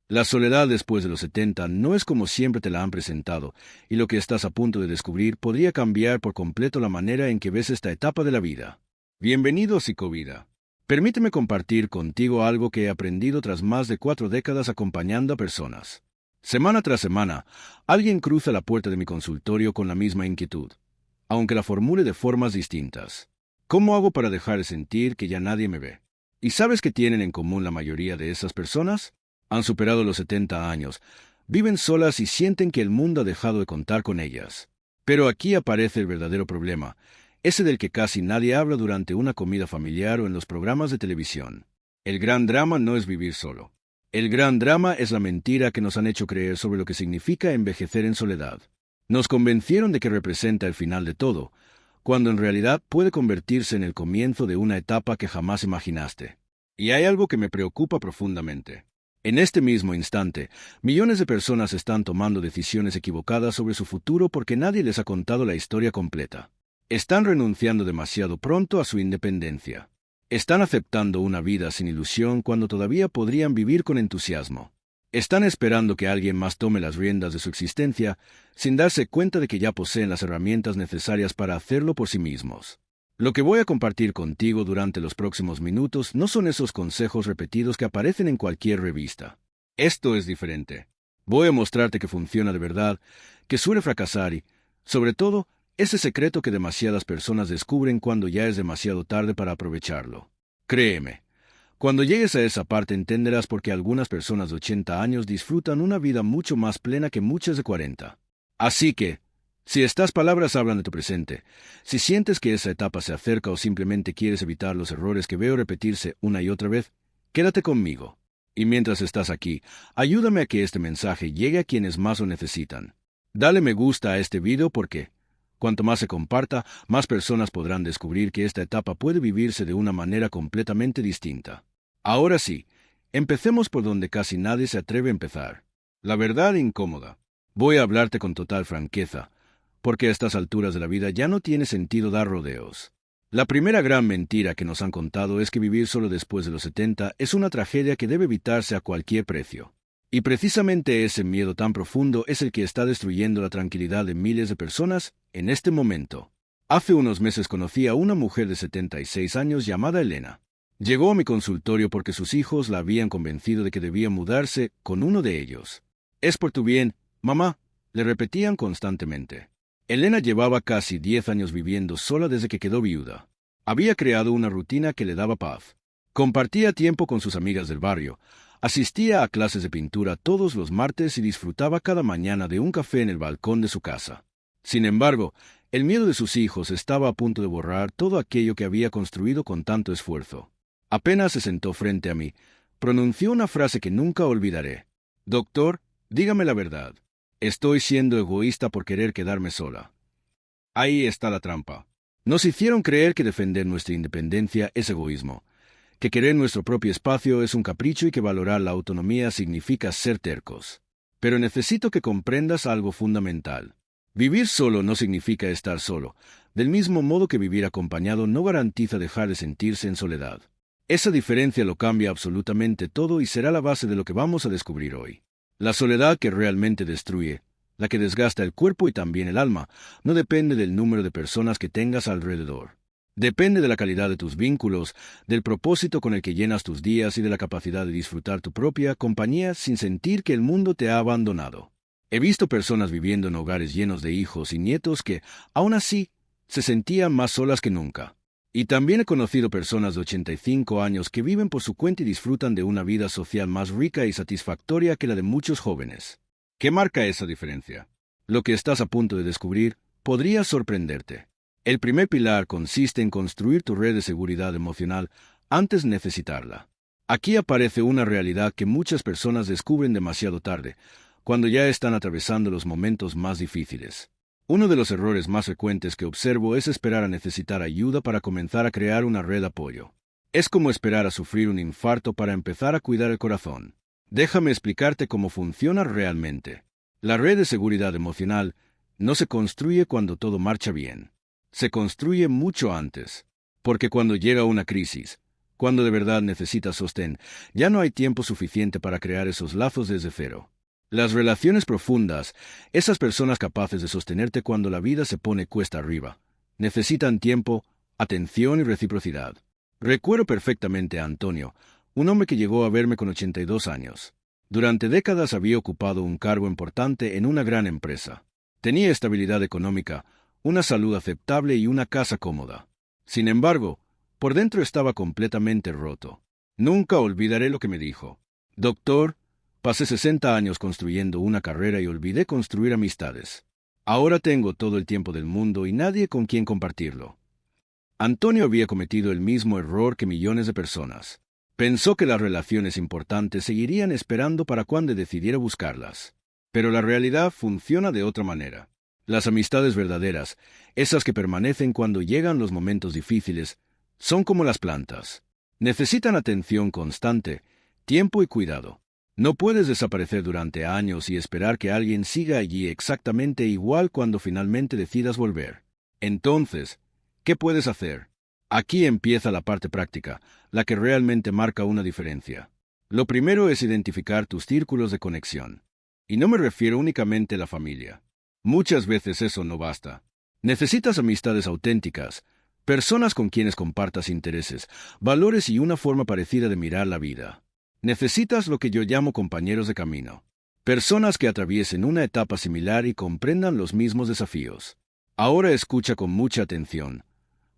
La soledad después de los 70 no es como siempre te la han presentado, y lo que estás a punto de descubrir podría cambiar por completo la manera en que ves esta etapa de la vida. Bienvenido a Psicovida. Permíteme compartir contigo algo que he aprendido tras más de 4 décadas acompañando a personas. Semana tras semana, alguien cruza la puerta de mi consultorio con la misma inquietud, aunque la formule de formas distintas. ¿Cómo hago para dejar de sentir que ya nadie me ve? ¿Y sabes qué tienen en común la mayoría de esas personas? Han superado los 70 años, viven solas y sienten que el mundo ha dejado de contar con ellas. Pero aquí aparece el verdadero problema, ese del que casi nadie habla durante una comida familiar o en los programas de televisión. El gran drama no es vivir solo. El gran drama es la mentira que nos han hecho creer sobre lo que significa envejecer en soledad. Nos convencieron de que representa el final de todo, cuando en realidad puede convertirse en el comienzo de una etapa que jamás imaginaste. Y hay algo que me preocupa profundamente. En este mismo instante, millones de personas están tomando decisiones equivocadas sobre su futuro porque nadie les ha contado la historia completa. Están renunciando demasiado pronto a su independencia. Están aceptando una vida sin ilusión cuando todavía podrían vivir con entusiasmo. Están esperando que alguien más tome las riendas de su existencia, sin darse cuenta de que ya poseen las herramientas necesarias para hacerlo por sí mismos. Lo que voy a compartir contigo durante los próximos minutos no son esos consejos repetidos que aparecen en cualquier revista. Esto es diferente. Voy a mostrarte que funciona de verdad, que suele fracasar y, sobre todo, ese secreto que demasiadas personas descubren cuando ya es demasiado tarde para aprovecharlo. Créeme, cuando llegues a esa parte entenderás por qué algunas personas de 80 años disfrutan una vida mucho más plena que muchas de 40. Así que, si estas palabras hablan de tu presente, si sientes que esa etapa se acerca o simplemente quieres evitar los errores que veo repetirse una y otra vez, quédate conmigo. Y mientras estás aquí, ayúdame a que este mensaje llegue a quienes más lo necesitan. Dale me gusta a este video porque, cuanto más se comparta, más personas podrán descubrir que esta etapa puede vivirse de una manera completamente distinta. Ahora sí, empecemos por donde casi nadie se atreve a empezar. La verdad incómoda. Voy a hablarte con total franqueza, porque a estas alturas de la vida ya no tiene sentido dar rodeos. La primera gran mentira que nos han contado es que vivir solo después de los 70 es una tragedia que debe evitarse a cualquier precio. Y precisamente ese miedo tan profundo es el que está destruyendo la tranquilidad de miles de personas en este momento. Hace unos meses conocí a una mujer de 76 años llamada Elena. Llegó a mi consultorio porque sus hijos la habían convencido de que debía mudarse con uno de ellos. «Es por tu bien, mamá», le repetían constantemente. Elena llevaba casi 10 años viviendo sola desde que quedó viuda. Había creado una rutina que le daba paz. Compartía tiempo con sus amigas del barrio, asistía a clases de pintura todos los martes y disfrutaba cada mañana de un café en el balcón de su casa. Sin embargo, el miedo de sus hijos estaba a punto de borrar todo aquello que había construido con tanto esfuerzo. Apenas se sentó frente a mí, pronunció una frase que nunca olvidaré. «Doctor, dígame la verdad. Estoy siendo egoísta por querer quedarme sola». Ahí está la trampa. Nos hicieron creer que defender nuestra independencia es egoísmo, que querer nuestro propio espacio es un capricho y que valorar la autonomía significa ser tercos. Pero necesito que comprendas algo fundamental. Vivir solo no significa estar solo, del mismo modo que vivir acompañado no garantiza dejar de sentirse en soledad. Esa diferencia lo cambia absolutamente todo y será la base de lo que vamos a descubrir hoy. La soledad que realmente destruye, la que desgasta el cuerpo y también el alma, no depende del número de personas que tengas alrededor. Depende de la calidad de tus vínculos, del propósito con el que llenas tus días y de la capacidad de disfrutar tu propia compañía sin sentir que el mundo te ha abandonado. He visto personas viviendo en hogares llenos de hijos y nietos que, aún así, se sentían más solas que nunca. Y también he conocido personas de 85 años que viven por su cuenta y disfrutan de una vida social más rica y satisfactoria que la de muchos jóvenes. ¿Qué marca esa diferencia? Lo que estás a punto de descubrir podría sorprenderte. El primer pilar consiste en construir tu red de seguridad emocional antes de necesitarla. Aquí aparece una realidad que muchas personas descubren demasiado tarde, cuando ya están atravesando los momentos más difíciles. Uno de los errores más frecuentes que observo es esperar a necesitar ayuda para comenzar a crear una red de apoyo. Es como esperar a sufrir un infarto para empezar a cuidar el corazón. Déjame explicarte cómo funciona realmente. La red de seguridad emocional no se construye cuando todo marcha bien. Se construye mucho antes. Porque cuando llega una crisis, Cuando de verdad necesitas sostén, ya no hay tiempo suficiente para crear esos lazos desde cero. Las relaciones profundas, esas personas capaces de sostenerte cuando la vida se pone cuesta arriba, necesitan tiempo, atención y reciprocidad. Recuerdo perfectamente a Antonio, un hombre que llegó a verme con 82 años. Durante décadas había ocupado un cargo importante en una gran empresa. Tenía estabilidad económica, una salud aceptable y una casa cómoda. Sin embargo, por dentro estaba completamente roto. Nunca olvidaré lo que me dijo. Doctor, pasé 60 años construyendo una carrera y olvidé construir amistades. Ahora tengo todo el tiempo del mundo y nadie con quien compartirlo. Antonio había cometido el mismo error que millones de personas. Pensó que las relaciones importantes seguirían esperando para cuando decidiera buscarlas. Pero la realidad funciona de otra manera. Las amistades verdaderas, esas que permanecen cuando llegan los momentos difíciles, son como las plantas. Necesitan atención constante, tiempo y cuidado. No puedes desaparecer durante años y esperar que alguien siga allí exactamente igual cuando finalmente decidas volver. Entonces, ¿qué puedes hacer? Aquí empieza la parte práctica, la que realmente marca una diferencia. Lo primero es identificar tus círculos de conexión. Y no me refiero únicamente a la familia. Muchas veces eso no basta. Necesitas amistades auténticas, personas con quienes compartas intereses, valores y una forma parecida de mirar la vida. Necesitas lo que yo llamo compañeros de camino. Personas que atraviesen una etapa similar y comprendan los mismos desafíos. Ahora escucha con mucha atención,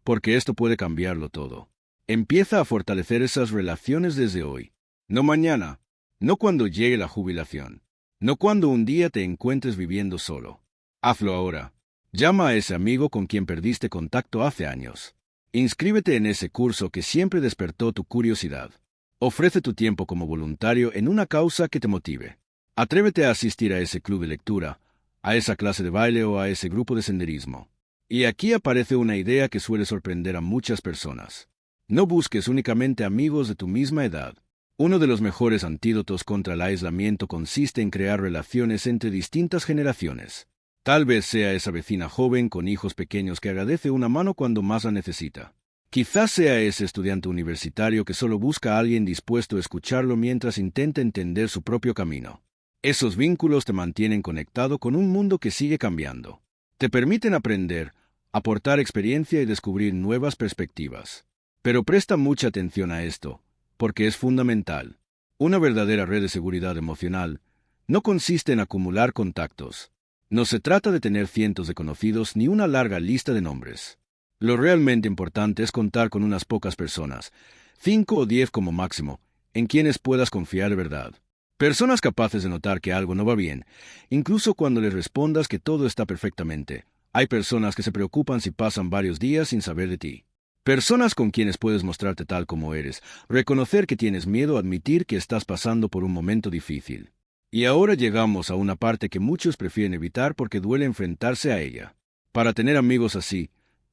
porque esto puede cambiarlo todo. Empieza a fortalecer esas relaciones desde hoy. No mañana, no cuando llegue la jubilación, no cuando un día te encuentres viviendo solo. Hazlo ahora. Llama a ese amigo con quien perdiste contacto hace años. Inscríbete en ese curso que siempre despertó tu curiosidad. Ofrece tu tiempo como voluntario en una causa que te motive. Atrévete a asistir a ese club de lectura, a esa clase de baile o a ese grupo de senderismo. Y aquí aparece una idea que suele sorprender a muchas personas. No busques únicamente amigos de tu misma edad. Uno de los mejores antídotos contra el aislamiento consiste en crear relaciones entre distintas generaciones. Tal vez sea esa vecina joven con hijos pequeños que agradece una mano cuando más la necesita. Quizás sea ese estudiante universitario que solo busca a alguien dispuesto a escucharlo mientras intenta entender su propio camino. Esos vínculos te mantienen conectado con un mundo que sigue cambiando. Te permiten aprender, aportar experiencia y descubrir nuevas perspectivas. Pero presta mucha atención a esto, porque es fundamental. Una verdadera red de seguridad emocional no consiste en acumular contactos. No se trata de tener cientos de conocidos ni una larga lista de nombres. Lo realmente importante es contar con unas pocas personas, 5 o 10 como máximo, en quienes puedas confiar de verdad. Personas capaces de notar que algo no va bien, incluso cuando les respondas que todo está perfectamente. Hay personas que se preocupan si pasan varios días sin saber de ti. Personas con quienes puedes mostrarte tal como eres, reconocer que tienes miedo, admitir que estás pasando por un momento difícil. Y ahora llegamos a una parte que muchos prefieren evitar porque duele enfrentarse a ella. Para tener amigos así,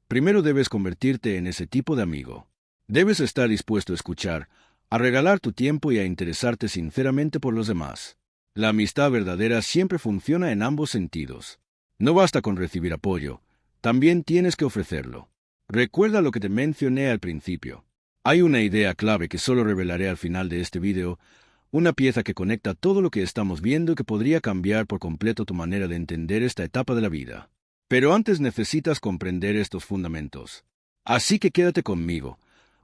primero debes convertirte en ese tipo de amigo. Debes estar dispuesto a escuchar, a regalar tu tiempo y a interesarte sinceramente por los demás. La amistad verdadera siempre funciona en ambos sentidos. No basta con recibir apoyo, también tienes que ofrecerlo. Recuerda lo que te mencioné al principio. Hay una idea clave que solo revelaré al final de este video, una pieza que conecta todo lo que estamos viendo y que podría cambiar por completo tu manera de entender esta etapa de la vida. Pero antes necesitas comprender estos fundamentos. Así que quédate conmigo,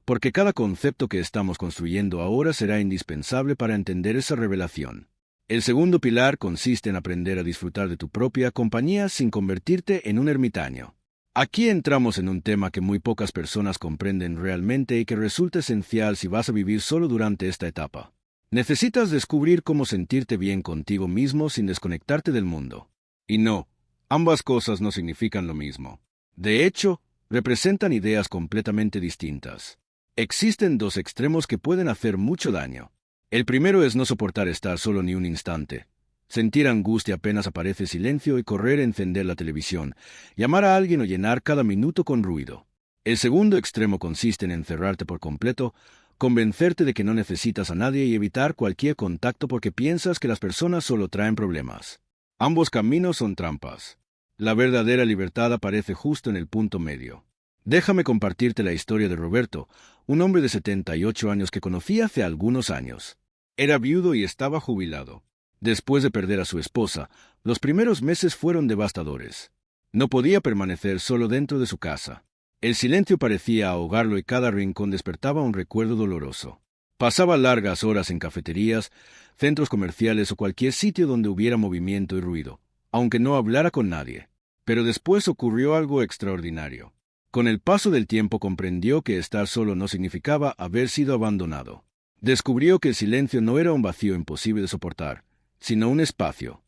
porque cada concepto que estamos construyendo ahora será indispensable para entender esa revelación. El segundo pilar consiste en aprender a disfrutar de tu propia compañía sin convertirte en un ermitaño. Aquí entramos en un tema que muy pocas personas comprenden realmente y que resulta esencial si vas a vivir solo durante esta etapa. Necesitas descubrir cómo sentirte bien contigo mismo sin desconectarte del mundo. Y no, ambas cosas no significan lo mismo. De hecho, representan ideas completamente distintas. Existen dos extremos que pueden hacer mucho daño. El primero es no soportar estar solo ni un instante. Sentir angustia apenas aparece silencio y correr a encender la televisión, llamar a alguien o llenar cada minuto con ruido. El segundo extremo consiste en encerrarte por completo, convencerte de que no necesitas a nadie y evitar cualquier contacto porque piensas que las personas solo traen problemas. Ambos caminos son trampas. La verdadera libertad aparece justo en el punto medio. Déjame compartirte la historia de Roberto, un hombre de 78 años que conocí hace algunos años. Era viudo y estaba jubilado. Después de perder a su esposa, los primeros meses fueron devastadores. No podía permanecer solo dentro de su casa. El silencio parecía ahogarlo y cada rincón despertaba un recuerdo doloroso. Pasaba largas horas en cafeterías, centros comerciales o cualquier sitio donde hubiera movimiento y ruido, aunque no hablara con nadie. Pero después ocurrió algo extraordinario. Con el paso del tiempo comprendió que estar solo no significaba haber sido abandonado. Descubrió que el silencio no era un vacío imposible de soportar, sino un espacio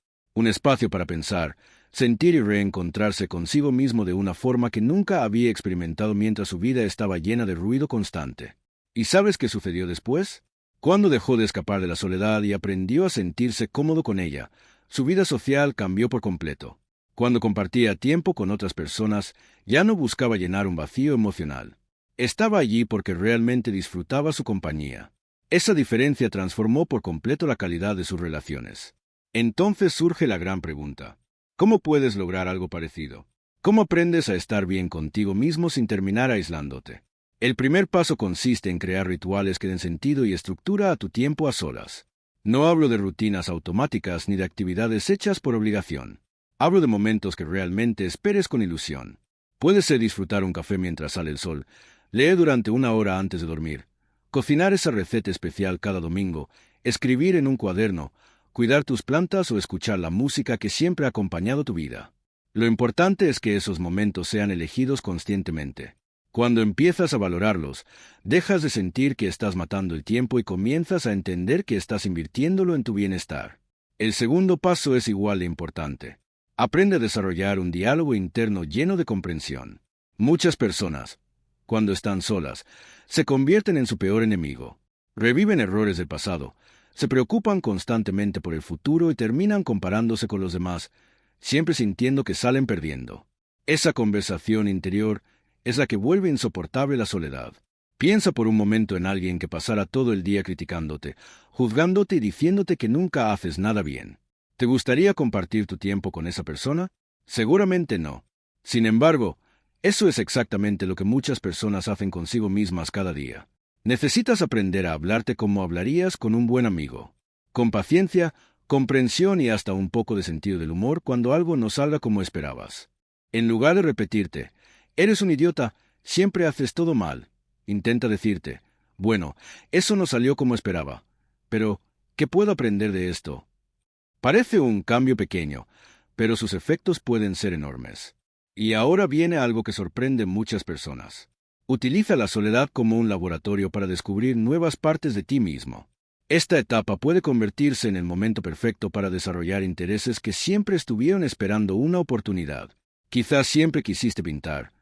para pensar, sentir y reencontrarse consigo mismo de una forma que nunca había experimentado mientras su vida estaba llena de ruido constante. ¿Y sabes qué sucedió después? Cuando dejó de escapar de la soledad y aprendió a sentirse cómodo con ella, su vida social cambió por completo. Cuando compartía tiempo con otras personas, ya no buscaba llenar un vacío emocional. Estaba allí porque realmente disfrutaba su compañía. Esa diferencia transformó por completo la calidad de sus relaciones. Entonces surge la gran pregunta: ¿cómo puedes lograr algo parecido? ¿Cómo aprendes a estar bien contigo mismo sin terminar aislándote? El primer paso consiste en crear rituales que den sentido y estructura a tu tiempo a solas. No hablo de rutinas automáticas ni de actividades hechas por obligación. Hablo de momentos que realmente esperes con ilusión. Puede ser disfrutar un café mientras sale el sol, leer durante una hora antes de dormir, cocinar esa receta especial cada domingo, escribir en un cuaderno, cuidar tus plantas o escuchar la música que siempre ha acompañado tu vida. Lo importante es que esos momentos sean elegidos conscientemente. Cuando empiezas a valorarlos, dejas de sentir que estás matando el tiempo y comienzas a entender que estás invirtiéndolo en tu bienestar. El segundo paso es igual de importante. Aprende a desarrollar un diálogo interno lleno de comprensión. Muchas personas, cuando están solas, se convierten en su peor enemigo. Reviven errores del pasado, se preocupan constantemente por el futuro y terminan comparándose con los demás, siempre sintiendo que salen perdiendo. Esa conversación interior es la que vuelve insoportable la soledad. Piensa por un momento en alguien que pasara todo el día criticándote, juzgándote y diciéndote que nunca haces nada bien. ¿Te gustaría compartir tu tiempo con esa persona? Seguramente no. Sin embargo, eso es exactamente lo que muchas personas hacen consigo mismas cada día. Necesitas aprender a hablarte como hablarías con un buen amigo. Con paciencia, comprensión y hasta un poco de sentido del humor cuando algo no salga como esperabas. En lugar de repetirte: eres un idiota, siempre haces todo mal, intenta decirte: bueno, eso no salió como esperaba, pero ¿qué puedo aprender de esto? Parece un cambio pequeño, pero sus efectos pueden ser enormes. Y ahora viene algo que sorprende a muchas personas. Utiliza la soledad como un laboratorio para descubrir nuevas partes de ti mismo. Esta etapa puede convertirse en el momento perfecto para desarrollar intereses que siempre estuvieron esperando una oportunidad. Quizás siempre quisiste pintar,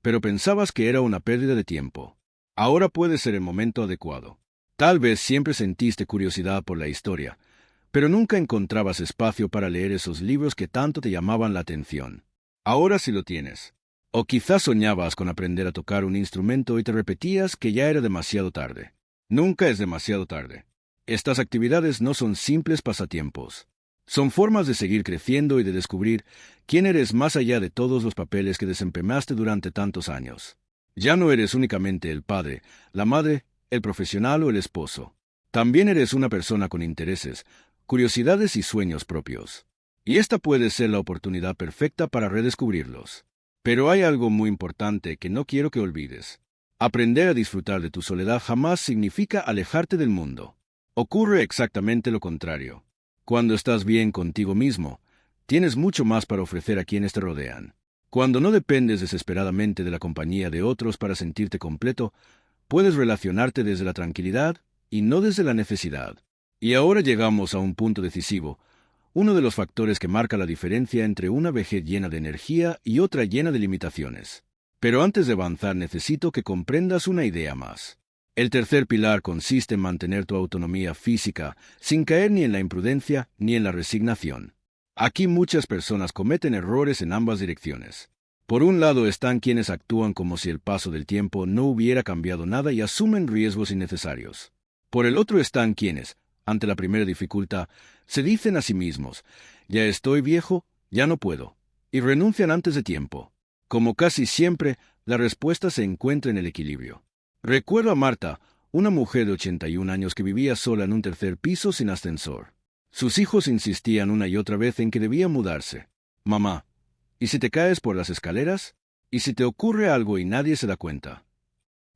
pero pensabas que era una pérdida de tiempo. Ahora puede ser el momento adecuado. Tal vez siempre sentiste curiosidad por la historia, pero nunca encontrabas espacio para leer esos libros que tanto te llamaban la atención. Ahora sí lo tienes. O quizás soñabas con aprender a tocar un instrumento y te repetías que ya era demasiado tarde. Nunca es demasiado tarde. Estas actividades no son simples pasatiempos. Son formas de seguir creciendo y de descubrir quién eres más allá de todos los papeles que desempeñaste durante tantos años. Ya no eres únicamente el padre, la madre, el profesional o el esposo. También eres una persona con intereses, curiosidades y sueños propios. Y esta puede ser la oportunidad perfecta para redescubrirlos. Pero hay algo muy importante que no quiero que olvides. Aprender a disfrutar de tu soledad jamás significa alejarte del mundo. Ocurre exactamente lo contrario. Cuando estás bien contigo mismo, tienes mucho más para ofrecer a quienes te rodean. Cuando no dependes desesperadamente de la compañía de otros para sentirte completo, puedes relacionarte desde la tranquilidad y no desde la necesidad. Y ahora llegamos a un punto decisivo, uno de los factores que marca la diferencia entre una vejez llena de energía y otra llena de limitaciones. Pero antes de avanzar necesito que comprendas una idea más. El tercer pilar consiste en mantener tu autonomía física sin caer ni en la imprudencia ni en la resignación. Aquí muchas personas cometen errores en ambas direcciones. Por un lado están quienes actúan como si el paso del tiempo no hubiera cambiado nada y asumen riesgos innecesarios. Por el otro están quienes, ante la primera dificultad, se dicen a sí mismos: ya estoy viejo, ya no puedo, y renuncian antes de tiempo. Como casi siempre, La respuesta se encuentra en el equilibrio. Recuerdo a Marta, una mujer de 81 años que vivía sola en un tercer piso sin ascensor. Sus hijos insistían una y otra vez en que debía mudarse. Mamá, ¿y si te caes por las escaleras? ¿Y si te ocurre algo y nadie se da cuenta?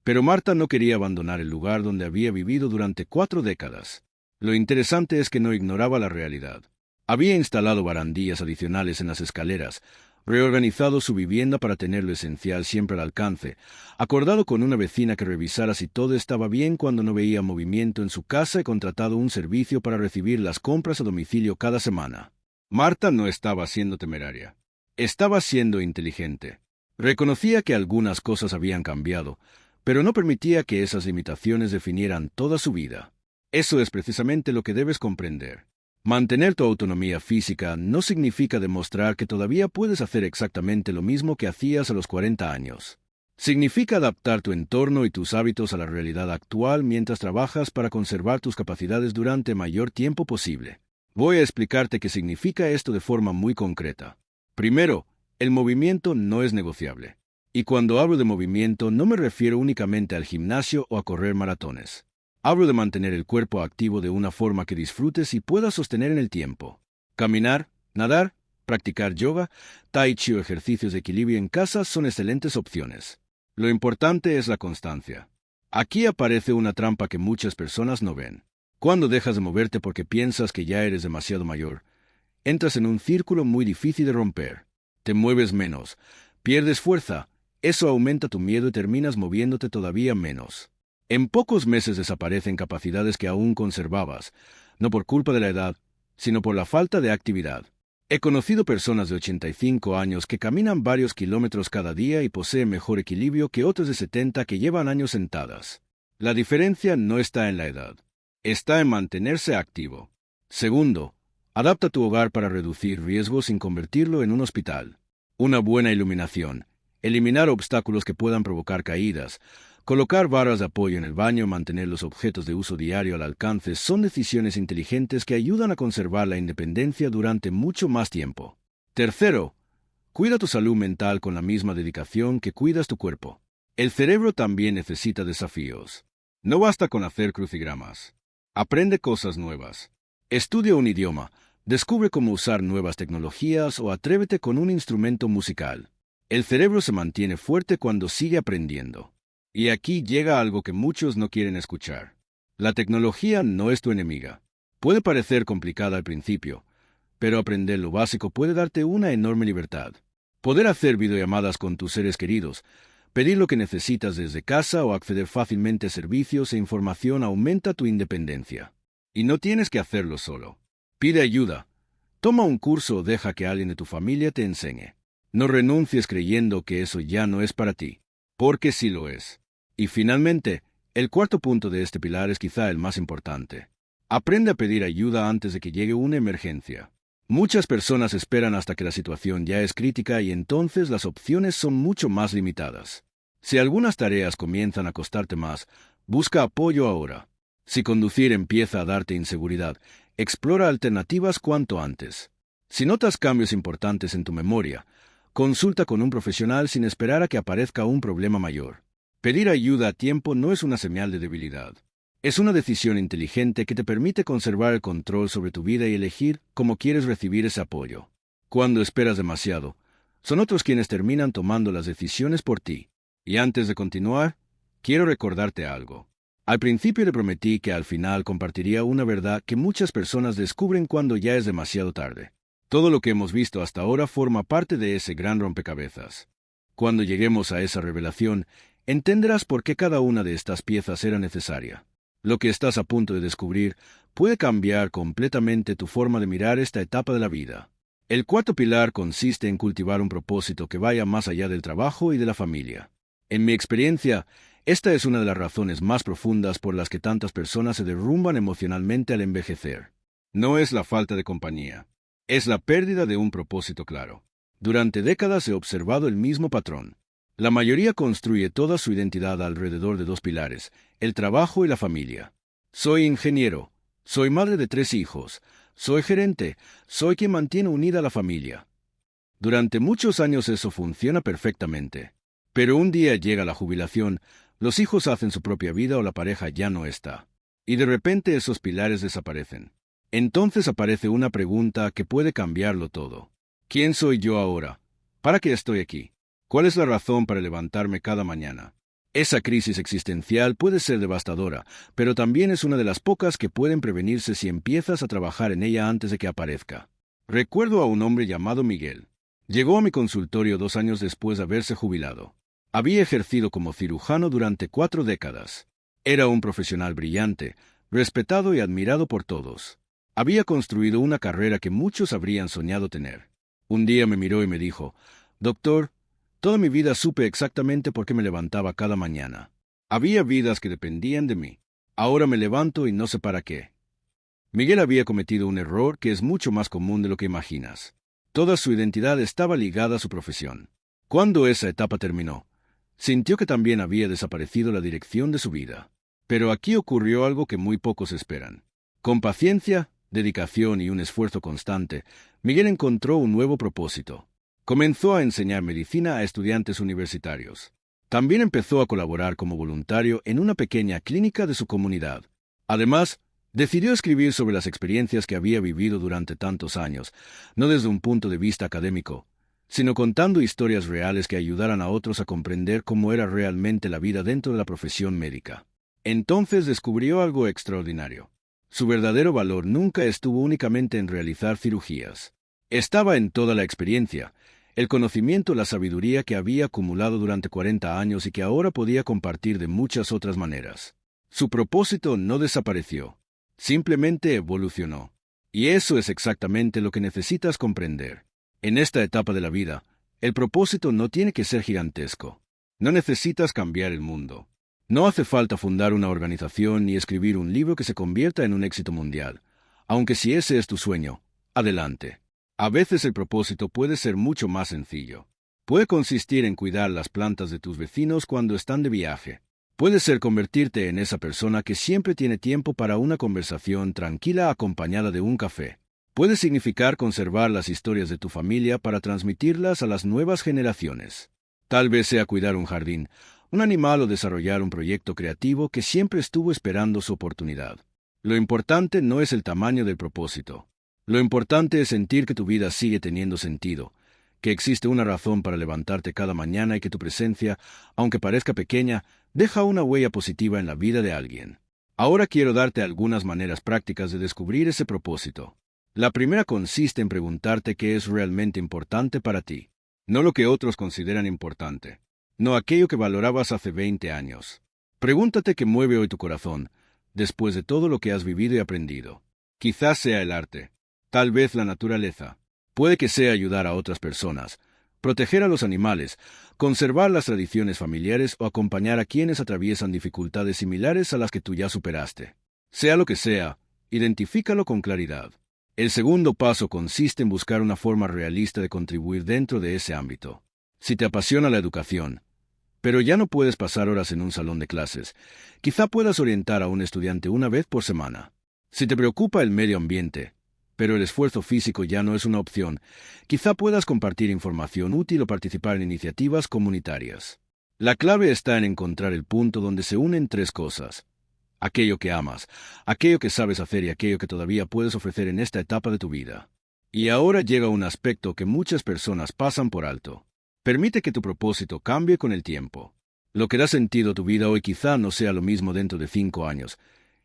Pero Marta no quería abandonar el lugar donde había vivido durante 4 décadas. Lo interesante es que no ignoraba la realidad. Había instalado barandillas adicionales en las escaleras, reorganizado su vivienda para tener lo esencial siempre al alcance, acordado con una vecina que revisara si todo estaba bien cuando no veía movimiento en su casa y contratado un servicio para recibir las compras a domicilio cada semana. Marta no estaba siendo temeraria. Estaba siendo inteligente. Reconocía que algunas cosas habían cambiado, pero no permitía que esas limitaciones definieran toda su vida. Eso es precisamente lo que debes comprender. Mantener tu autonomía física no significa demostrar que todavía puedes hacer exactamente lo mismo que hacías a los 40 años. Significa adaptar tu entorno y tus hábitos a la realidad actual mientras trabajas para conservar tus capacidades durante mayor tiempo posible. Voy a explicarte qué significa esto de forma muy concreta. Primero, el movimiento no es negociable. Y cuando hablo de movimiento no me refiero únicamente al gimnasio o a correr maratones. Hablo de mantener el cuerpo activo de una forma que disfrutes y puedas sostener en el tiempo. Caminar, nadar, practicar yoga, tai chi o ejercicios de equilibrio en casa son excelentes opciones. Lo importante es la constancia. Aquí aparece una trampa que muchas personas no ven. Cuando dejas de moverte porque piensas que ya eres demasiado mayor, entras en un círculo muy difícil de romper. Te mueves menos, pierdes fuerza, eso aumenta tu miedo y terminas moviéndote todavía menos. En pocos meses desaparecen capacidades que aún conservabas, no por culpa de la edad, sino por la falta de actividad. He conocido personas de 85 años que caminan varios kilómetros cada día y poseen mejor equilibrio que otras de 70 que llevan años sentadas. La diferencia no está en la edad, está en mantenerse activo. Segundo, adapta tu hogar para reducir riesgos sin convertirlo en un hospital. Una buena iluminación, eliminar obstáculos que puedan provocar caídas, colocar barras de apoyo en el baño y mantener los objetos de uso diario al alcance son decisiones inteligentes que ayudan a conservar la independencia durante mucho más tiempo. Tercero, cuida tu salud mental con la misma dedicación que cuidas tu cuerpo. El cerebro también necesita desafíos. No basta con hacer crucigramas. Aprende cosas nuevas. Estudia un idioma, descubre cómo usar nuevas tecnologías o atrévete con un instrumento musical. El cerebro se mantiene fuerte cuando sigue aprendiendo. Y aquí llega algo que muchos no quieren escuchar. La tecnología no es tu enemiga. Puede parecer complicada al principio, pero aprender lo básico puede darte una enorme libertad. Poder hacer videollamadas con tus seres queridos, pedir lo que necesitas desde casa o acceder fácilmente a servicios e información aumenta tu independencia. Y no tienes que hacerlo solo. Pide ayuda. Toma un curso o deja que alguien de tu familia te enseñe. No renuncies creyendo que eso ya no es para ti, porque sí lo es. Y finalmente, el cuarto punto de este pilar es quizá el más importante. Aprende a pedir ayuda antes de que llegue una emergencia. Muchas personas esperan hasta que la situación ya es crítica y entonces las opciones son mucho más limitadas. Si algunas tareas comienzan a costarte más, busca apoyo ahora. Si conducir empieza a darte inseguridad, explora alternativas cuanto antes. Si notas cambios importantes en tu memoria, consulta con un profesional sin esperar a que aparezca un problema mayor. Pedir ayuda a tiempo no es una señal de debilidad. Es una decisión inteligente que te permite conservar el control sobre tu vida y elegir cómo quieres recibir ese apoyo. Cuando esperas demasiado, son otros quienes terminan tomando las decisiones por ti. Y antes de continuar, quiero recordarte algo. Al principio le prometí que al final compartiría una verdad que muchas personas descubren cuando ya es demasiado tarde. Todo lo que hemos visto hasta ahora forma parte de ese gran rompecabezas. Cuando lleguemos a esa revelación, entenderás por qué cada una de estas piezas era necesaria. Lo que estás a punto de descubrir puede cambiar completamente tu forma de mirar esta etapa de la vida. El cuarto pilar consiste en cultivar un propósito que vaya más allá del trabajo y de la familia. En mi experiencia, esta es una de las razones más profundas por las que tantas personas se derrumban emocionalmente al envejecer. No es la falta de compañía, es la pérdida de un propósito claro. Durante décadas he observado el mismo patrón. La mayoría construye toda su identidad alrededor de 2 pilares, el trabajo y la familia. Soy ingeniero, soy madre de 3 hijos, soy gerente, soy quien mantiene unida a la familia. Durante muchos años eso funciona perfectamente. Pero un día llega la jubilación, los hijos hacen su propia vida o la pareja ya no está. Y de repente esos pilares desaparecen. Entonces aparece una pregunta que puede cambiarlo todo. ¿Quién soy yo ahora? ¿Para qué estoy aquí? ¿Cuál es la razón para levantarme cada mañana? Esa crisis existencial puede ser devastadora, pero también es una de las pocas que pueden prevenirse si empiezas a trabajar en ella antes de que aparezca. Recuerdo a un hombre llamado Miguel. Llegó a mi consultorio 2 años después de haberse jubilado. Había ejercido como cirujano durante 4 décadas. Era un profesional brillante, respetado y admirado por todos. Había construido una carrera que muchos habrían soñado tener. Un día me miró y me dijo: «Doctor, toda mi vida supe exactamente por qué me levantaba cada mañana. Había vidas que dependían de mí. Ahora me levanto y no sé para qué». Miguel había cometido un error que es mucho más común de lo que imaginas. Toda su identidad estaba ligada a su profesión. Cuando esa etapa terminó, sintió que también había desaparecido la dirección de su vida. Pero aquí ocurrió algo que muy pocos esperan. Con paciencia, dedicación y un esfuerzo constante, Miguel encontró un nuevo propósito. Comenzó a enseñar medicina a estudiantes universitarios. También empezó a colaborar como voluntario en una pequeña clínica de su comunidad. Además, decidió escribir sobre las experiencias que había vivido durante tantos años, no desde un punto de vista académico, sino contando historias reales que ayudaran a otros a comprender cómo era realmente la vida dentro de la profesión médica. Entonces descubrió algo extraordinario. Su verdadero valor nunca estuvo únicamente en realizar cirugías. Estaba en toda la experiencia, el conocimiento, la sabiduría que había acumulado durante 40 años y que ahora podía compartir de muchas otras maneras. Su propósito no desapareció, simplemente evolucionó. Y eso es exactamente lo que necesitas comprender. En esta etapa de la vida, el propósito no tiene que ser gigantesco. No necesitas cambiar el mundo. No hace falta fundar una organización ni escribir un libro que se convierta en un éxito mundial. Aunque si ese es tu sueño, adelante. A veces el propósito puede ser mucho más sencillo. Puede consistir en cuidar las plantas de tus vecinos cuando están de viaje. Puede ser convertirte en esa persona que siempre tiene tiempo para una conversación tranquila acompañada de un café. Puede significar conservar las historias de tu familia para transmitirlas a las nuevas generaciones. Tal vez sea cuidar un jardín, un animal o desarrollar un proyecto creativo que siempre estuvo esperando su oportunidad. Lo importante no es el tamaño del propósito. Lo importante es sentir que tu vida sigue teniendo sentido, que existe una razón para levantarte cada mañana y que tu presencia, aunque parezca pequeña, deja una huella positiva en la vida de alguien. Ahora quiero darte algunas maneras prácticas de descubrir ese propósito. La primera consiste en preguntarte qué es realmente importante para ti. No lo que otros consideran importante. No aquello que valorabas hace 20 años. Pregúntate qué mueve hoy tu corazón, después de todo lo que has vivido y aprendido. Quizás sea el arte, tal vez la naturaleza. Puede que sea ayudar a otras personas, proteger a los animales, conservar las tradiciones familiares o acompañar a quienes atraviesan dificultades similares a las que tú ya superaste. Sea lo que sea, identifícalo con claridad. El segundo paso consiste en buscar una forma realista de contribuir dentro de ese ámbito. Si te apasiona la educación, pero ya no puedes pasar horas en un salón de clases, quizá puedas orientar a un estudiante una vez por semana. Si te preocupa el medio ambiente, pero el esfuerzo físico ya no es una opción, quizá puedas compartir información útil o participar en iniciativas comunitarias. La clave está en encontrar el punto donde se unen 3 cosas: aquello que amas, aquello que sabes hacer y aquello que todavía puedes ofrecer en esta etapa de tu vida. Y ahora llega un aspecto que muchas personas pasan por alto. Permite que tu propósito cambie con el tiempo. Lo que da sentido a tu vida hoy quizá no sea lo mismo dentro de 5 años,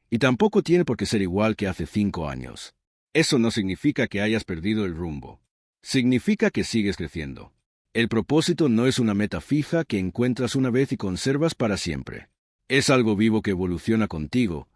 y tampoco tiene por qué ser igual que hace 5 años. Eso no significa que hayas perdido el rumbo. Significa que sigues creciendo. El propósito no es una meta fija que encuentras una vez y conservas para siempre. Es algo vivo que evoluciona contigo,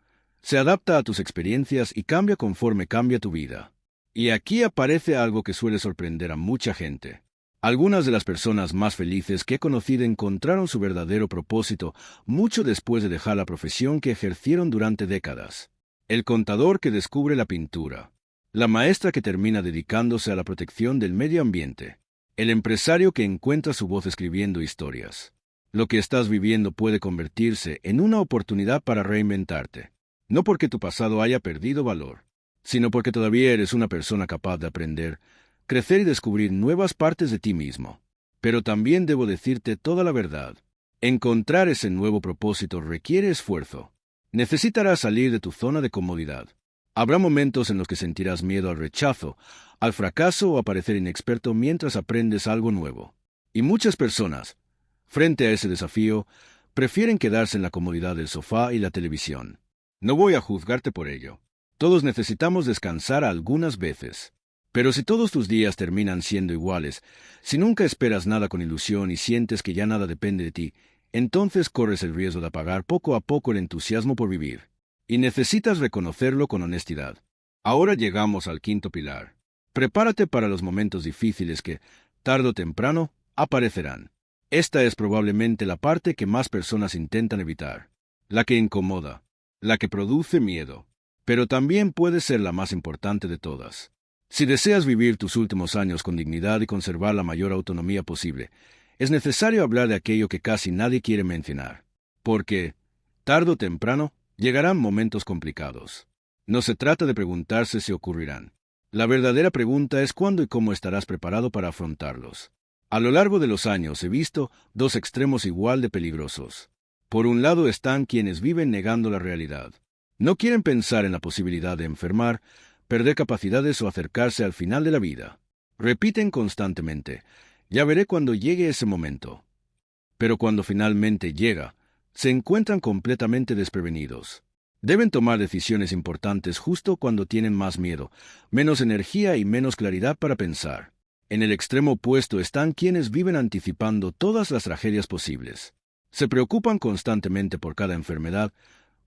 se adapta a tus experiencias y cambia conforme cambia tu vida. Y aquí aparece algo que suele sorprender a mucha gente. Algunas de las personas más felices que he conocido encontraron su verdadero propósito mucho después de dejar la profesión que ejercieron durante décadas. El contador que descubre la pintura. La maestra que termina dedicándose a la protección del medio ambiente. El empresario que encuentra su voz escribiendo historias. Lo que estás viviendo puede convertirse en una oportunidad para reinventarte. No porque tu pasado haya perdido valor, sino porque todavía eres una persona capaz de aprender, crecer y descubrir nuevas partes de ti mismo. Pero también debo decirte toda la verdad. Encontrar ese nuevo propósito requiere esfuerzo. Necesitarás salir de tu zona de comodidad. Habrá momentos en los que sentirás miedo al rechazo, al fracaso o a parecer inexperto mientras aprendes algo nuevo. Y muchas personas, frente a ese desafío, prefieren quedarse en la comodidad del sofá y la televisión. No voy a juzgarte por ello. Todos necesitamos descansar algunas veces. Pero si todos tus días terminan siendo iguales, si nunca esperas nada con ilusión y sientes que ya nada depende de ti, entonces corres el riesgo de apagar poco a poco el entusiasmo por vivir. Y necesitas reconocerlo con honestidad. Ahora llegamos al quinto pilar. Prepárate para los momentos difíciles que, tarde o temprano, aparecerán. Esta es probablemente la parte que más personas intentan evitar, la que incomoda, la que produce miedo, pero también puede ser la más importante de todas. Si deseas vivir tus últimos años con dignidad y conservar la mayor autonomía posible, es necesario hablar de aquello que casi nadie quiere mencionar, porque, tarde o temprano, llegarán momentos complicados. No se trata de preguntarse si ocurrirán. La verdadera pregunta es cuándo y cómo estarás preparado para afrontarlos. A lo largo de los años he visto dos extremos igual de peligrosos. Por un lado están quienes viven negando la realidad. No quieren pensar en la posibilidad de enfermar, perder capacidades o acercarse al final de la vida. Repiten constantemente, ya veré cuando llegue ese momento. Pero cuando finalmente llega, se encuentran completamente desprevenidos. Deben tomar decisiones importantes justo cuando tienen más miedo, menos energía y menos claridad para pensar. En el extremo opuesto están quienes viven anticipando todas las tragedias posibles. Se preocupan constantemente por cada enfermedad,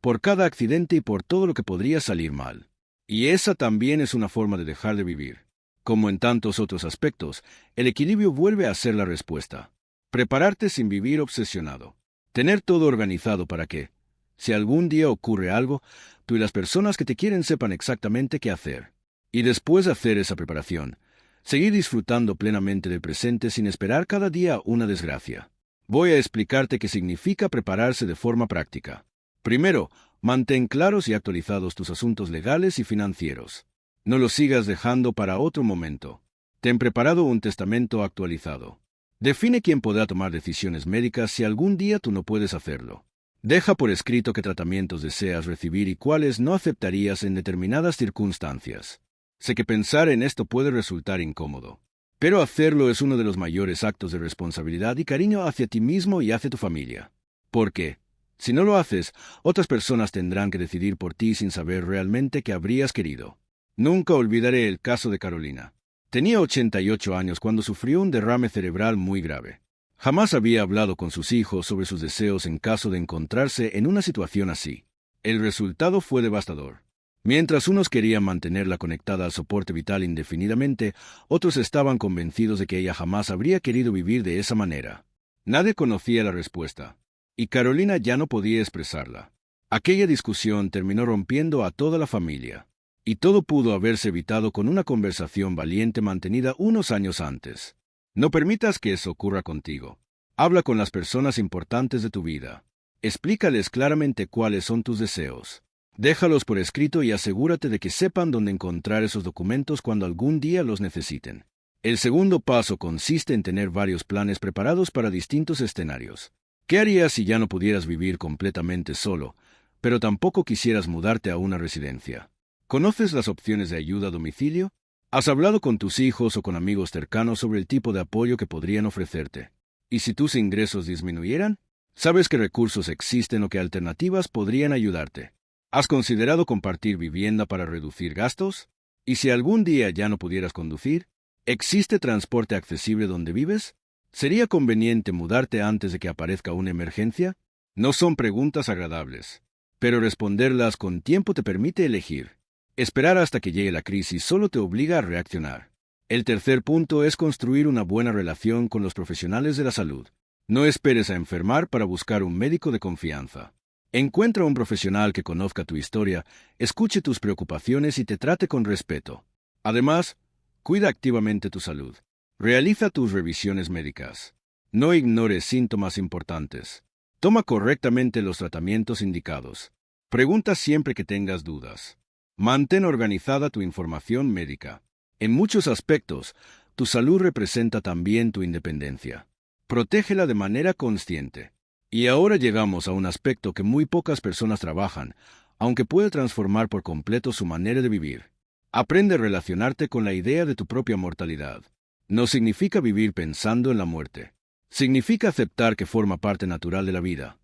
por cada accidente y por todo lo que podría salir mal. Y esa también es una forma de dejar de vivir. Como en tantos otros aspectos, el equilibrio vuelve a ser la respuesta. Prepararte sin vivir obsesionado. Tener todo organizado para que, si algún día ocurre algo, tú y las personas que te quieren sepan exactamente qué hacer. Y después de hacer esa preparación, seguir disfrutando plenamente del presente sin esperar cada día una desgracia. Voy a explicarte qué significa prepararse de forma práctica. Primero, mantén claros y actualizados tus asuntos legales y financieros. No los sigas dejando para otro momento. Ten preparado un testamento actualizado. Define quién podrá tomar decisiones médicas si algún día tú no puedes hacerlo. Deja por escrito qué tratamientos deseas recibir y cuáles no aceptarías en determinadas circunstancias. Sé que pensar en esto puede resultar incómodo, pero hacerlo es uno de los mayores actos de responsabilidad y cariño hacia ti mismo y hacia tu familia. Porque, si no lo haces, otras personas tendrán que decidir por ti sin saber realmente qué habrías querido. Nunca olvidaré el caso de Carolina. Tenía 88 años cuando sufrió un derrame cerebral muy grave. Jamás había hablado con sus hijos sobre sus deseos en caso de encontrarse en una situación así. El resultado fue devastador. Mientras unos querían mantenerla conectada al soporte vital indefinidamente, otros estaban convencidos de que ella jamás habría querido vivir de esa manera. Nadie conocía la respuesta, y Carolina ya no podía expresarla. Aquella discusión terminó rompiendo a toda la familia, y todo pudo haberse evitado con una conversación valiente mantenida unos años antes. No permitas que eso ocurra contigo. Habla con las personas importantes de tu vida. Explícales claramente cuáles son tus deseos. Déjalos por escrito y asegúrate de que sepan dónde encontrar esos documentos cuando algún día los necesiten. El segundo paso consiste en tener varios planes preparados para distintos escenarios. ¿Qué harías si ya no pudieras vivir completamente solo, pero tampoco quisieras mudarte a una residencia? ¿Conoces las opciones de ayuda a domicilio? ¿Has hablado con tus hijos o con amigos cercanos sobre el tipo de apoyo que podrían ofrecerte? ¿Y si tus ingresos disminuyeran? ¿Sabes qué recursos existen o qué alternativas podrían ayudarte? ¿Has considerado compartir vivienda para reducir gastos? ¿Y si algún día ya no pudieras conducir? ¿Existe transporte accesible donde vives? ¿Sería conveniente mudarte antes de que aparezca una emergencia? No son preguntas agradables, pero responderlas con tiempo te permite elegir. Esperar hasta que llegue la crisis solo te obliga a reaccionar. El tercer punto es construir una buena relación con los profesionales de la salud. No esperes a enfermar para buscar un médico de confianza. Encuentra un profesional que conozca tu historia, escuche tus preocupaciones y te trate con respeto. Además, cuida activamente tu salud. Realiza tus revisiones médicas. No ignores síntomas importantes. Toma correctamente los tratamientos indicados. Pregunta siempre que tengas dudas. Mantén organizada tu información médica. En muchos aspectos, tu salud representa también tu independencia. Protégela de manera consciente. Y ahora llegamos a un aspecto que muy pocas personas trabajan, aunque puede transformar por completo su manera de vivir. Aprende a relacionarte con la idea de tu propia mortalidad. No significa vivir pensando en la muerte. Significa aceptar que forma parte natural de la vida.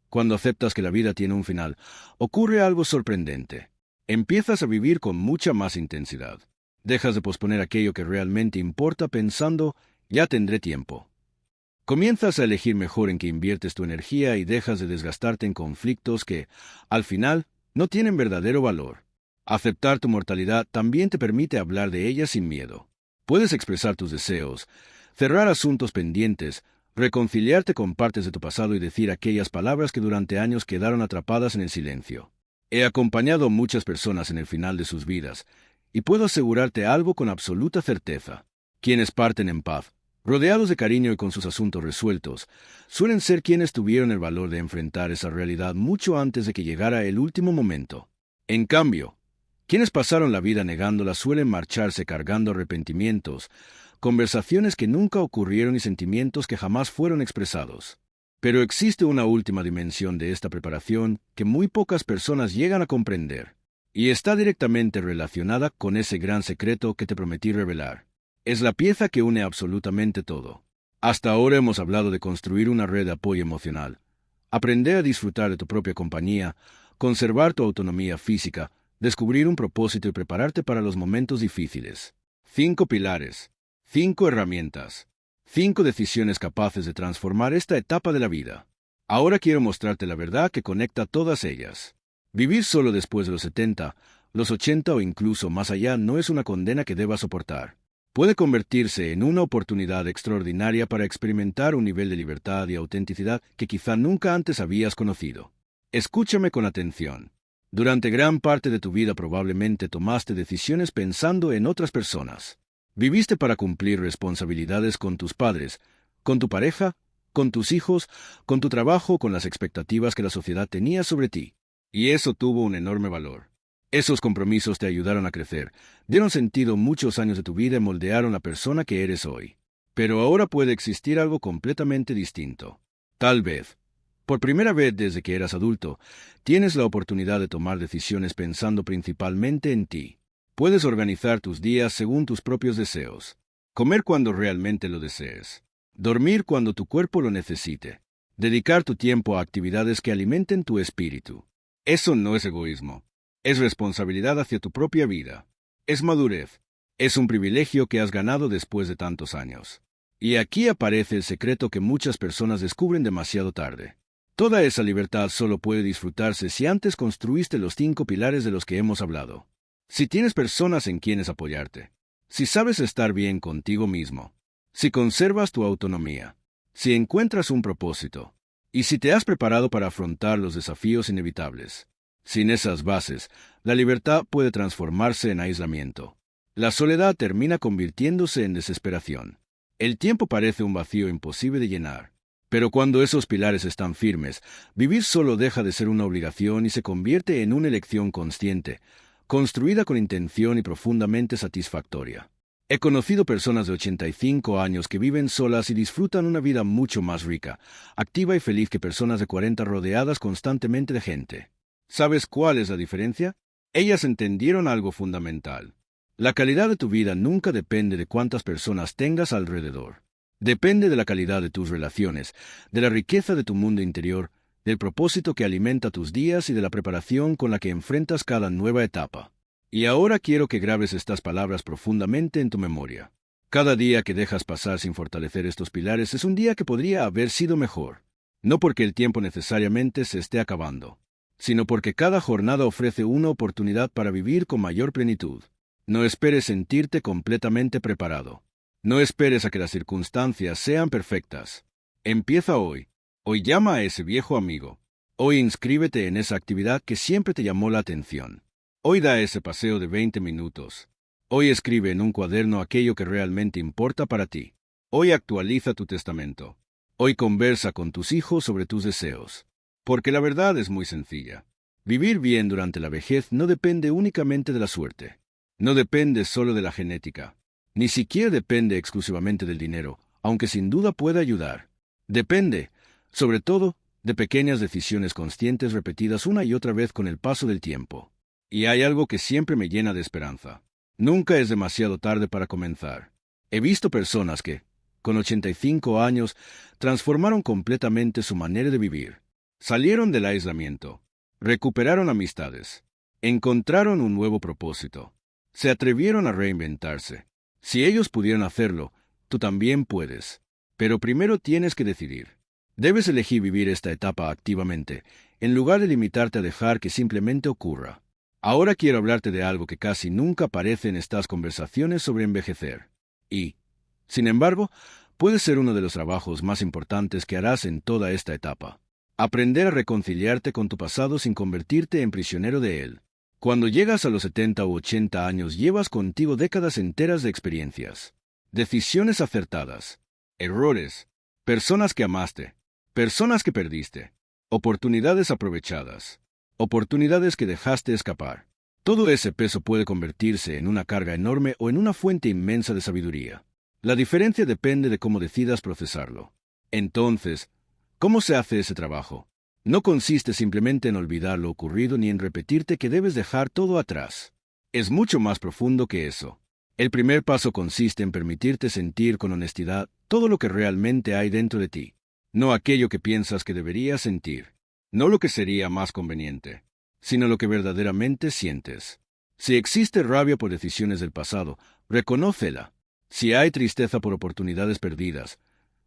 Cuando aceptas que la vida tiene un final, ocurre algo sorprendente. Empiezas a vivir con mucha más intensidad. Dejas de posponer aquello que realmente importa pensando, ya tendré tiempo. Comienzas a elegir mejor en qué inviertes tu energía y dejas de desgastarte en conflictos que, al final, no tienen verdadero valor. Aceptar tu mortalidad también te permite hablar de ella sin miedo. Puedes expresar tus deseos, cerrar asuntos pendientes, reconciliarte con partes de tu pasado y decir aquellas palabras que durante años quedaron atrapadas en el silencio. He acompañado a muchas personas en el final de sus vidas, y puedo asegurarte algo con absoluta certeza. Quienes parten en paz, rodeados de cariño y con sus asuntos resueltos, suelen ser quienes tuvieron el valor de enfrentar esa realidad mucho antes de que llegara el último momento. En cambio, quienes pasaron la vida negándola suelen marcharse cargando arrepentimientos, conversaciones que nunca ocurrieron y sentimientos que jamás fueron expresados. Pero existe una última dimensión de esta preparación que muy pocas personas llegan a comprender, y está directamente relacionada con ese gran secreto que te prometí revelar. Es la pieza que une absolutamente todo. Hasta ahora hemos hablado de construir una red de apoyo emocional, aprender a disfrutar de tu propia compañía, conservar tu autonomía física, descubrir un propósito y prepararte para los momentos difíciles. 5 pilares, 5 herramientas, 5 decisiones capaces de transformar esta etapa de la vida. Ahora quiero mostrarte la verdad que conecta todas ellas. Vivir solo después de los 70, los 80 o incluso más allá no es una condena que debas soportar. Puede convertirse en una oportunidad extraordinaria para experimentar un nivel de libertad y autenticidad que quizá nunca antes habías conocido. Escúchame con atención. Durante gran parte de tu vida probablemente tomaste decisiones pensando en otras personas. Viviste para cumplir responsabilidades con tus padres, con tu pareja, con tus hijos, con tu trabajo, con las expectativas que la sociedad tenía sobre ti. Y eso tuvo un enorme valor. Esos compromisos te ayudaron a crecer, dieron sentido muchos años de tu vida y moldearon la persona que eres hoy. Pero ahora puede existir algo completamente distinto. Tal vez, por primera vez desde que eras adulto, tienes la oportunidad de tomar decisiones pensando principalmente en ti. Puedes organizar tus días según tus propios deseos. Comer cuando realmente lo desees. Dormir cuando tu cuerpo lo necesite. Dedicar tu tiempo a actividades que alimenten tu espíritu. Eso no es egoísmo. Es responsabilidad hacia tu propia vida. Es madurez. Es un privilegio que has ganado después de tantos años. Y aquí aparece el secreto que muchas personas descubren demasiado tarde. Toda esa libertad solo puede disfrutarse si antes construiste los 5 pilares de los que hemos hablado. Si tienes personas en quienes apoyarte. Si sabes estar bien contigo mismo. Si conservas tu autonomía. Si encuentras un propósito. Y si te has preparado para afrontar los desafíos inevitables. Sin esas bases, la libertad puede transformarse en aislamiento. La soledad termina convirtiéndose en desesperación. El tiempo parece un vacío imposible de llenar. Pero cuando esos pilares están firmes, vivir solo deja de ser una obligación y se convierte en una elección consciente, construida con intención y profundamente satisfactoria. He conocido personas de 85 años que viven solas y disfrutan una vida mucho más rica, activa y feliz que personas de 40 rodeadas constantemente de gente. ¿Sabes cuál es la diferencia? Ellas entendieron algo fundamental. La calidad de tu vida nunca depende de cuántas personas tengas alrededor. Depende de la calidad de tus relaciones, de la riqueza de tu mundo interior, del propósito que alimenta tus días y de la preparación con la que enfrentas cada nueva etapa. Y ahora quiero que grabes estas palabras profundamente en tu memoria. Cada día que dejas pasar sin fortalecer estos pilares es un día que podría haber sido mejor. No porque el tiempo necesariamente se esté acabando, sino porque cada jornada ofrece una oportunidad para vivir con mayor plenitud. No esperes sentirte completamente preparado. No esperes a que las circunstancias sean perfectas. Empieza hoy. Hoy llama a ese viejo amigo. Hoy inscríbete en esa actividad que siempre te llamó la atención. Hoy da ese paseo de 20 minutos. Hoy escribe en un cuaderno aquello que realmente importa para ti. Hoy actualiza tu testamento. Hoy conversa con tus hijos sobre tus deseos. Porque la verdad es muy sencilla. Vivir bien durante la vejez no depende únicamente de la suerte. No depende solo de la genética. Ni siquiera depende exclusivamente del dinero, aunque sin duda puede ayudar. Depende, sobre todo, de pequeñas decisiones conscientes repetidas una y otra vez con el paso del tiempo. Y hay algo que siempre me llena de esperanza. Nunca es demasiado tarde para comenzar. He visto personas que, con 85 años, transformaron completamente su manera de vivir. Salieron del aislamiento, recuperaron amistades, encontraron un nuevo propósito, se atrevieron a reinventarse. Si ellos pudieron hacerlo, tú también puedes. Pero primero tienes que decidir. Debes elegir vivir esta etapa activamente, en lugar de limitarte a dejar que simplemente ocurra. Ahora quiero hablarte de algo que casi nunca aparece en estas conversaciones sobre envejecer. Y, sin embargo, puede ser uno de los trabajos más importantes que harás en toda esta etapa. Aprender a reconciliarte con tu pasado sin convertirte en prisionero de él. Cuando llegas a los 70 u 80 años, llevas contigo décadas enteras de experiencias, decisiones acertadas, errores, personas que amaste, personas que perdiste, oportunidades aprovechadas, oportunidades que dejaste escapar. Todo ese peso puede convertirse en una carga enorme o en una fuente inmensa de sabiduría. La diferencia depende de cómo decidas procesarlo. Entonces, ¿cómo se hace ese trabajo? No consiste simplemente en olvidar lo ocurrido ni en repetirte que debes dejar todo atrás. Es mucho más profundo que eso. El primer paso consiste en permitirte sentir con honestidad todo lo que realmente hay dentro de ti. No aquello que piensas que deberías sentir. No lo que sería más conveniente, sino lo que verdaderamente sientes. Si existe rabia por decisiones del pasado, reconócela. Si hay tristeza por oportunidades perdidas,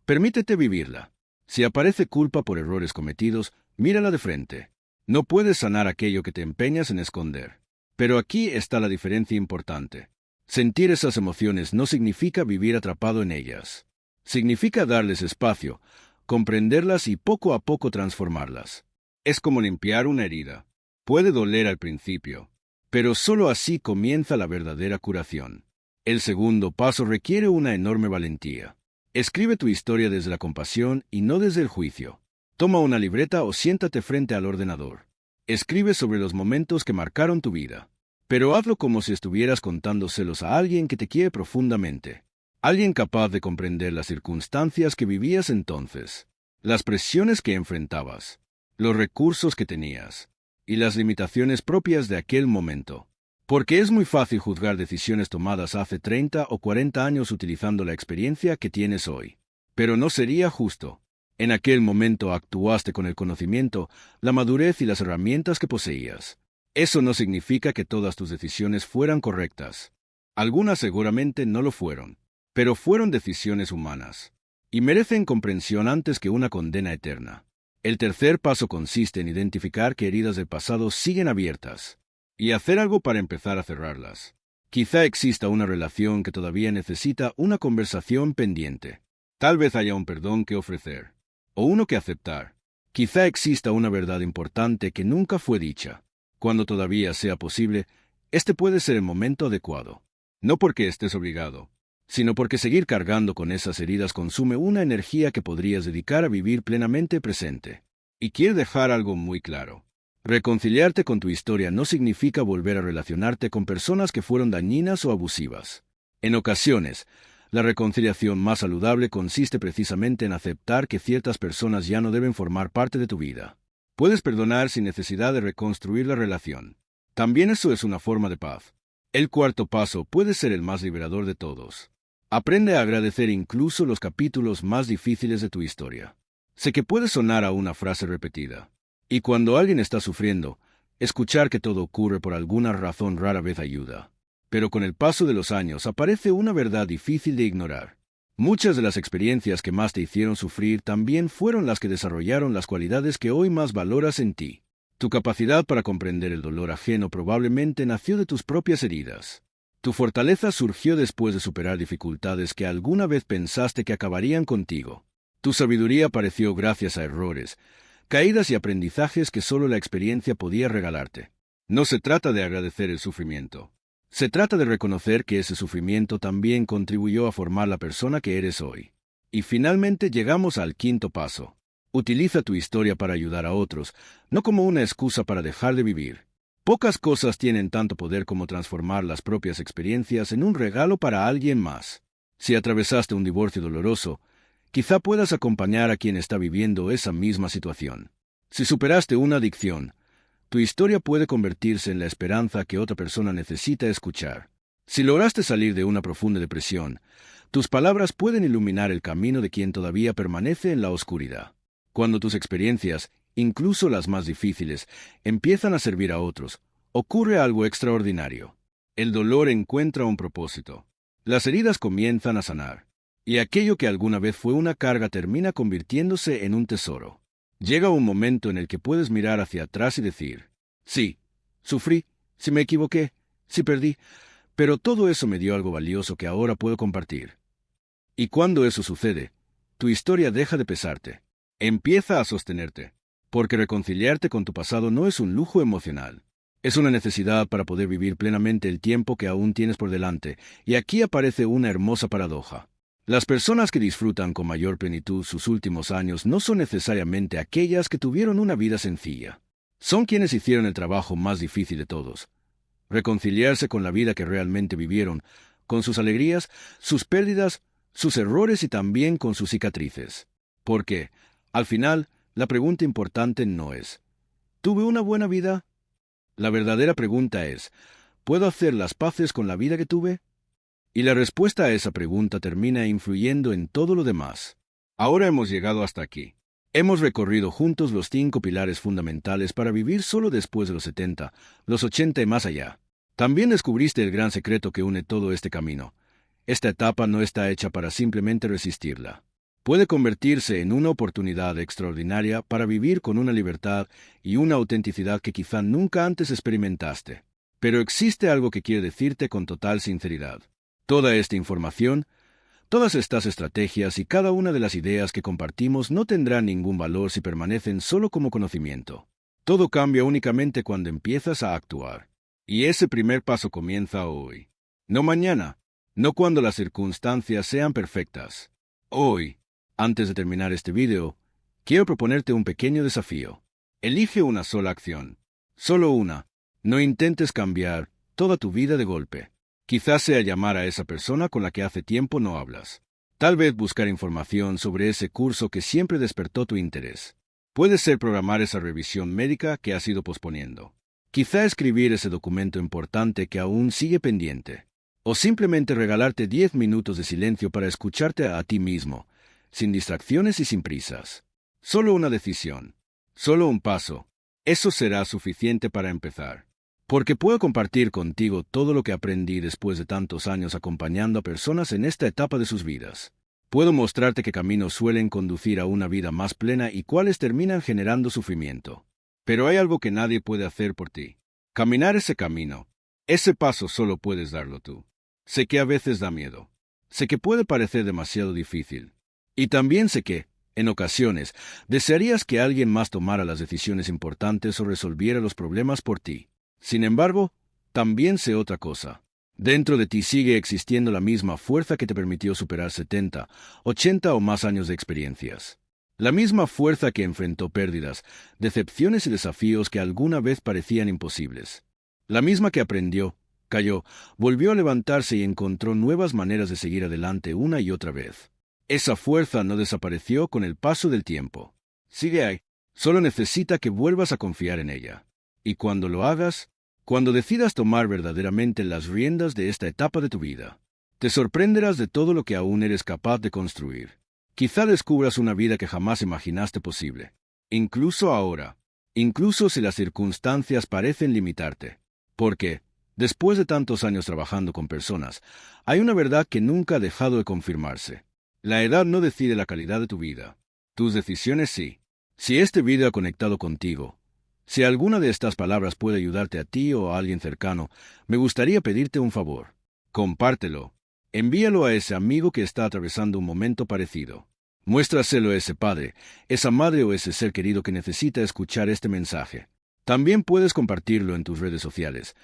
permítete vivirla. Si aparece culpa por errores cometidos, mírala de frente. No puedes sanar aquello que te empeñas en esconder. Pero aquí está la diferencia importante. Sentir esas emociones no significa vivir atrapado en ellas. Significa darles espacio, comprenderlas y poco a poco transformarlas. Es como limpiar una herida. Puede doler al principio, pero solo así comienza la verdadera curación. El segundo paso requiere una enorme valentía. Escribe tu historia desde la compasión y no desde el juicio. Toma una libreta o siéntate frente al ordenador. Escribe sobre los momentos que marcaron tu vida. Pero hazlo como si estuvieras contándoselos a alguien que te quiere profundamente. Alguien capaz de comprender las circunstancias que vivías entonces, las presiones que enfrentabas, los recursos que tenías, y las limitaciones propias de aquel momento. Porque es muy fácil juzgar decisiones tomadas hace 30 o 40 años utilizando la experiencia que tienes hoy. Pero no sería justo. En aquel momento actuaste con el conocimiento, la madurez y las herramientas que poseías. Eso no significa que todas tus decisiones fueran correctas. Algunas seguramente no lo fueron, pero fueron decisiones humanas, y merecen comprensión antes que una condena eterna. El tercer paso consiste en identificar qué heridas del pasado siguen abiertas, y hacer algo para empezar a cerrarlas. Quizá exista una relación que todavía necesita una conversación pendiente. Tal vez haya un perdón que ofrecer, o uno que aceptar. Quizá exista una verdad importante que nunca fue dicha. Cuando todavía sea posible, este puede ser el momento adecuado. No porque estés obligado, sino porque seguir cargando con esas heridas consume una energía que podrías dedicar a vivir plenamente presente. Y quiero dejar algo muy claro. Reconciliarte con tu historia no significa volver a relacionarte con personas que fueron dañinas o abusivas. En ocasiones, la reconciliación más saludable consiste precisamente en aceptar que ciertas personas ya no deben formar parte de tu vida. Puedes perdonar sin necesidad de reconstruir la relación. También eso es una forma de paz. El cuarto paso puede ser el más liberador de todos. Aprende a agradecer incluso los capítulos más difíciles de tu historia. Sé que puede sonar a una frase repetida. Y cuando alguien está sufriendo, escuchar que todo ocurre por alguna razón rara vez ayuda. Pero con el paso de los años aparece una verdad difícil de ignorar. Muchas de las experiencias que más te hicieron sufrir también fueron las que desarrollaron las cualidades que hoy más valoras en ti. Tu capacidad para comprender el dolor ajeno probablemente nació de tus propias heridas. Tu fortaleza surgió después de superar dificultades que alguna vez pensaste que acabarían contigo. Tu sabiduría apareció gracias a errores, caídas y aprendizajes que solo la experiencia podía regalarte. No se trata de agradecer el sufrimiento. Se trata de reconocer que ese sufrimiento también contribuyó a formar la persona que eres hoy. Y finalmente llegamos al quinto paso. Utiliza tu historia para ayudar a otros, no como una excusa para dejar de vivir. Pocas cosas tienen tanto poder como transformar las propias experiencias en un regalo para alguien más. Si atravesaste un divorcio doloroso, quizá puedas acompañar a quien está viviendo esa misma situación. Si superaste una adicción, tu historia puede convertirse en la esperanza que otra persona necesita escuchar. Si lograste salir de una profunda depresión, tus palabras pueden iluminar el camino de quien todavía permanece en la oscuridad. Cuando tus experiencias, incluso las más difíciles, empiezan a servir a otros, ocurre algo extraordinario. El dolor encuentra un propósito. Las heridas comienzan a sanar, y aquello que alguna vez fue una carga termina convirtiéndose en un tesoro. Llega un momento en el que puedes mirar hacia atrás y decir, sí, sufrí, sí me equivoqué, sí perdí, pero todo eso me dio algo valioso que ahora puedo compartir. Y cuando eso sucede, tu historia deja de pesarte. Empieza a sostenerte, porque reconciliarte con tu pasado no es un lujo emocional. Es una necesidad para poder vivir plenamente el tiempo que aún tienes por delante, y aquí aparece una hermosa paradoja. Las personas que disfrutan con mayor plenitud sus últimos años no son necesariamente aquellas que tuvieron una vida sencilla. Son quienes hicieron el trabajo más difícil de todos. Reconciliarse con la vida que realmente vivieron, con sus alegrías, sus pérdidas, sus errores y también con sus cicatrices. Porque, al final, la pregunta importante no es, ¿tuve una buena vida? La verdadera pregunta es, ¿puedo hacer las paces con la vida que tuve? Y la respuesta a esa pregunta termina influyendo en todo lo demás. Ahora hemos llegado hasta aquí. Hemos recorrido juntos los 5 pilares fundamentales para vivir solo después de los 70, los 80 y más allá. También descubriste el gran secreto que une todo este camino. Esta etapa no está hecha para simplemente resistirla. Puede convertirse en una oportunidad extraordinaria para vivir con una libertad y una autenticidad que quizá nunca antes experimentaste. Pero existe algo que quiero decirte con total sinceridad. Toda esta información, todas estas estrategias y cada una de las ideas que compartimos no tendrán ningún valor si permanecen solo como conocimiento. Todo cambia únicamente cuando empiezas a actuar. Y ese primer paso comienza hoy. No mañana, no cuando las circunstancias sean perfectas. Hoy, antes de terminar este video, quiero proponerte un pequeño desafío. Elige una sola acción. Solo una. No intentes cambiar toda tu vida de golpe. Quizás sea llamar a esa persona con la que hace tiempo no hablas. Tal vez buscar información sobre ese curso que siempre despertó tu interés. Puede ser programar esa revisión médica que has ido posponiendo. Quizá escribir ese documento importante que aún sigue pendiente. O simplemente regalarte 10 minutos de silencio para escucharte a ti mismo, sin distracciones y sin prisas. Solo una decisión. Solo un paso. Eso será suficiente para empezar. Porque puedo compartir contigo todo lo que aprendí después de tantos años acompañando a personas en esta etapa de sus vidas. Puedo mostrarte qué caminos suelen conducir a una vida más plena y cuáles terminan generando sufrimiento. Pero hay algo que nadie puede hacer por ti. Caminar ese camino. Ese paso solo puedes darlo tú. Sé que a veces da miedo. Sé que puede parecer demasiado difícil. Y también sé que, en ocasiones, desearías que alguien más tomara las decisiones importantes o resolviera los problemas por ti. Sin embargo, también sé otra cosa. Dentro de ti sigue existiendo la misma fuerza que te permitió superar 70, 80 o más años de experiencias. La misma fuerza que enfrentó pérdidas, decepciones y desafíos que alguna vez parecían imposibles. La misma que aprendió, cayó, volvió a levantarse y encontró nuevas maneras de seguir adelante una y otra vez. Esa fuerza no desapareció con el paso del tiempo. Sigue ahí. Solo necesita que vuelvas a confiar en ella. Y cuando lo hagas, cuando decidas tomar verdaderamente las riendas de esta etapa de tu vida, te sorprenderás de todo lo que aún eres capaz de construir. Quizá descubras una vida que jamás imaginaste posible. Incluso ahora. Incluso si las circunstancias parecen limitarte. Porque, después de tantos años trabajando con personas, hay una verdad que nunca ha dejado de confirmarse. La edad no decide la calidad de tu vida. Tus decisiones sí. Si este video ha conectado contigo, si alguna de estas palabras puede ayudarte a ti o a alguien cercano, me gustaría pedirte un favor. Compártelo. Envíalo a ese amigo que está atravesando un momento parecido. Muéstraselo a ese padre, esa madre o ese ser querido que necesita escuchar este mensaje. También puedes compartirlo en tus redes sociales,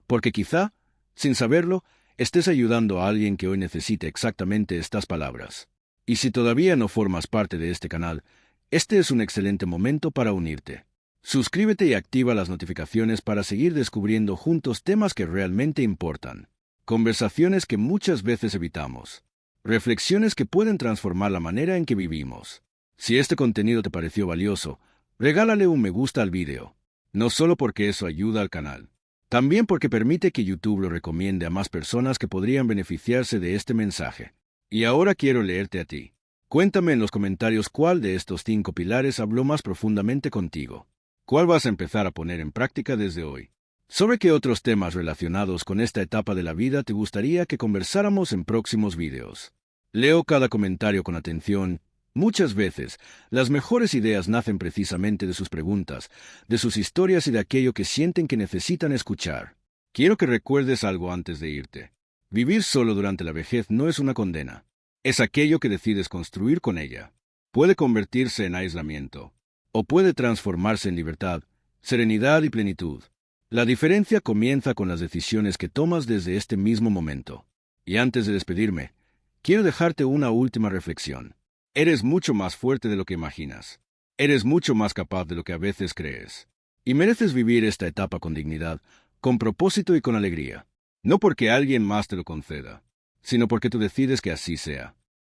porque quizá, sin saberlo, estés ayudando a alguien que hoy necesite exactamente estas palabras. Y si todavía no formas parte de este canal, este es un excelente momento para unirte. Suscríbete y activa las notificaciones para seguir descubriendo juntos temas que realmente importan. Conversaciones que muchas veces evitamos. Reflexiones que pueden transformar la manera en que vivimos. Si este contenido te pareció valioso, regálale un me gusta al video. No solo porque eso ayuda al canal, también porque permite que YouTube lo recomiende a más personas que podrían beneficiarse de este mensaje. Y ahora quiero leerte a ti. Cuéntame en los comentarios cuál de estos 5 pilares habló más profundamente contigo. ¿Cuál vas a empezar a poner en práctica desde hoy? ¿Sobre qué otros temas relacionados con esta etapa de la vida te gustaría que conversáramos en próximos videos? Leo cada comentario con atención. Muchas veces, las mejores ideas nacen precisamente de sus preguntas, de sus historias y de aquello que sienten que necesitan escuchar. Quiero que recuerdes algo antes de irte. Vivir solo durante la vejez no es una condena. Es aquello que decides construir con ella. Puede convertirse en aislamiento, o puede transformarse en libertad, serenidad y plenitud. La diferencia comienza con las decisiones que tomas desde este mismo momento. Y antes de despedirme, quiero dejarte una última reflexión. Eres mucho más fuerte de lo que imaginas. Eres mucho más capaz de lo que a veces crees. Y mereces vivir esta etapa con dignidad, con propósito y con alegría. No porque alguien más te lo conceda, sino porque tú decides que así sea.